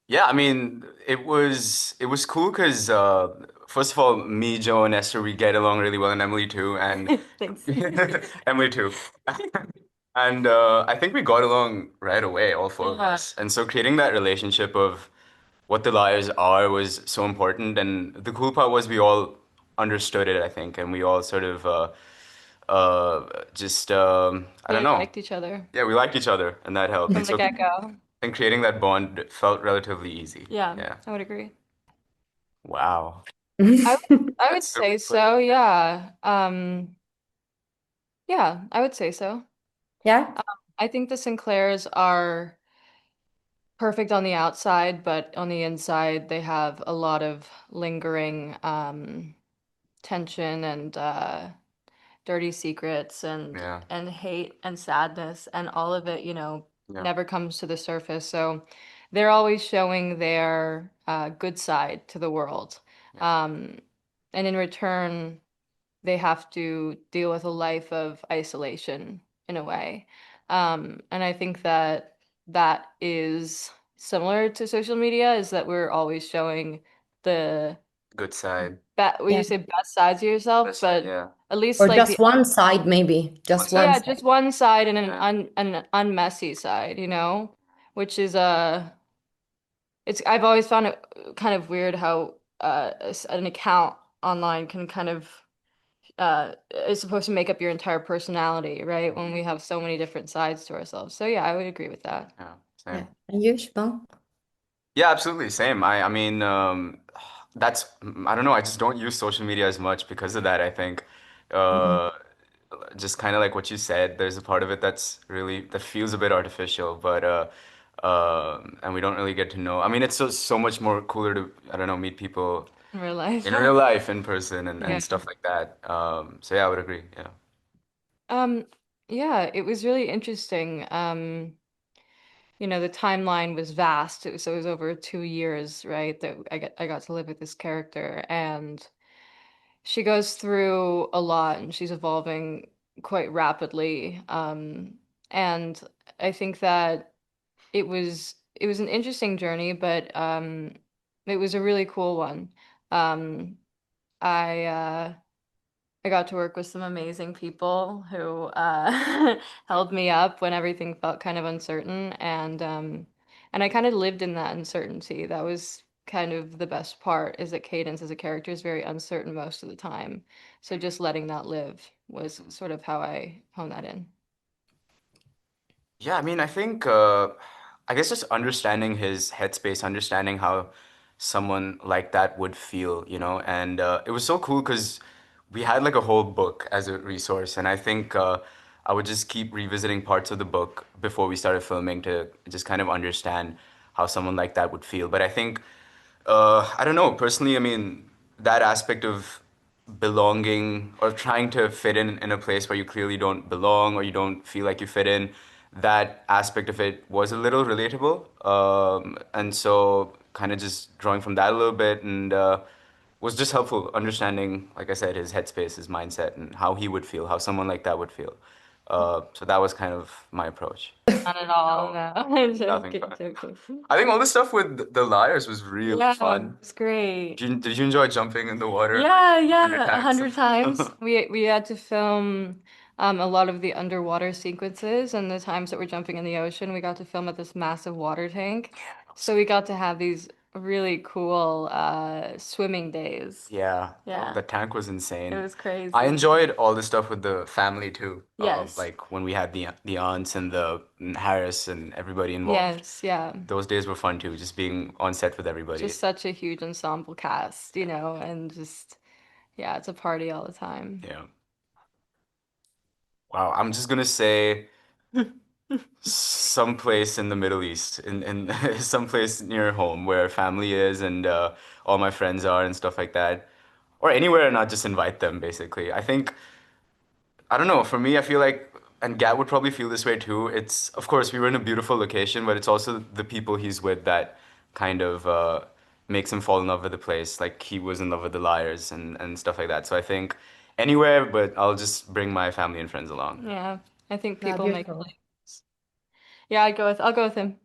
Yeah, I mean, it was cool because first of all, me, Joe, and Esther, we get along really well, and Emily too, and Thanks. Emily too. And I think we got along right away, all four of us. And so creating that relationship of what the liars are was so important. And the cool part was we all understood it, I think, and we all sort of just I don't Yeah, we know. liked each other Yeah, we liked each other, and that helped. from And the so get-go. and creating that bond felt relatively easy. Yeah, Yeah. I would agree. Wow. I I would That's say really quick. so, yeah. Yeah, I would say so. Yeah. I think the Sinclairs are perfect on the outside, but on the inside they have a lot of lingering tension and dirty secrets Yeah. and hate and sadness, and all of it, Yeah. never comes to the surface. So they're always showing their good side to the world. Yeah. Um, and in return, they have to deal with a life of isolation in a way. And I think that that is similar to social media, is that we're always showing the Good side. would Yeah. you say best sides of yourself, Best side. but Yeah. at least Or like the just one side, maybe. One Just side. one yeah, side. just one side and Yeah. an unmessy side, which is it's I've always found it kind of weird how an account online can kind of is supposed to make up your entire personality, right? When we have so many different sides to ourselves. So yeah, I would agree with that. Yeah. Yeah. Same. And you, Shubham? Yeah, absolutely. Same. I mean, that's I don't know. I just don't use social media as much because of that, I think. Mhm. Uh, just kind of like what you said, there's a part of it that feels a bit artificial, but and we don't really get to know. I mean, it's so much more cooler to, I don't know, meet people In real life. in real life, in person, and Yeah. stuff like that. So yeah, I would agree. Yeah. Um, yeah, it was really interesting. The timeline was vast. So it was over 2 years, right? That I got to live with this character, and she goes through a lot, and she's evolving quite rapidly. And I think that it was an interesting journey, but it was a really cool one. Um, I I got to work with some amazing people who held me up when everything felt kind of uncertain, and I kind of lived in that uncertainty. That was kind of the best part, is that Cadence as a character is very uncertain most of the time. So just letting that live was sort of how I honed that in. Yeah, I mean, I think I guess just understanding his headspace, understanding how someone like that would feel, and it was so cool because we had like a whole book as a resource, and I think I would just keep revisiting parts of the book before we started filming to just kind of understand how someone like that would feel. But I think I don't know, personally, I mean, that aspect of belonging or trying to fit in a place where you clearly don't belong or you don't feel like you fit in, that aspect of it was a little relatable. And so kind of just drawing from that a little bit and was just helpful understanding, like I said, his headspace, his mindset, and how he would feel, how someone like that would feel. So that was kind of my approach. Not at all, No, no. I'm nothing joking, fun. joking. I think all the stuff with the liars was really Yeah, fun. it's great. Did you enjoy jumping in the water Yeah, under yeah, a tanks? hundred times. We had to film a lot of the underwater sequences, and the times that we're jumping in the ocean, we got to film at this massive water tank. So we got to have these really cool swimming days. Yeah, Yeah, the tank was it insane. was I crazy. enjoyed all the stuff with the family too. Yes. Like when we had the aunts and the and Harris and everybody involved. Yes, yeah. Those days were fun too, just being on set with everybody. Just such a huge ensemble cast, and just yeah, it's a party all the time. Yeah. Wow, I'm just gonna say someplace in the Middle East, in someplace near home where family is and all my friends are and stuff like that. Or anywhere and not just invite them, basically. I think I don't know. For me, I feel like, and Gat would probably feel this way too. It's, of course, we were in a beautiful location, but it's also the people he's with that kind of makes him fall in love with the place. Like he was in love with the liars and stuff like that. So I think anywhere, but I'll just bring my family and friends along. Yeah, I think Yeah, people make beautiful. yeah, I'll go with him.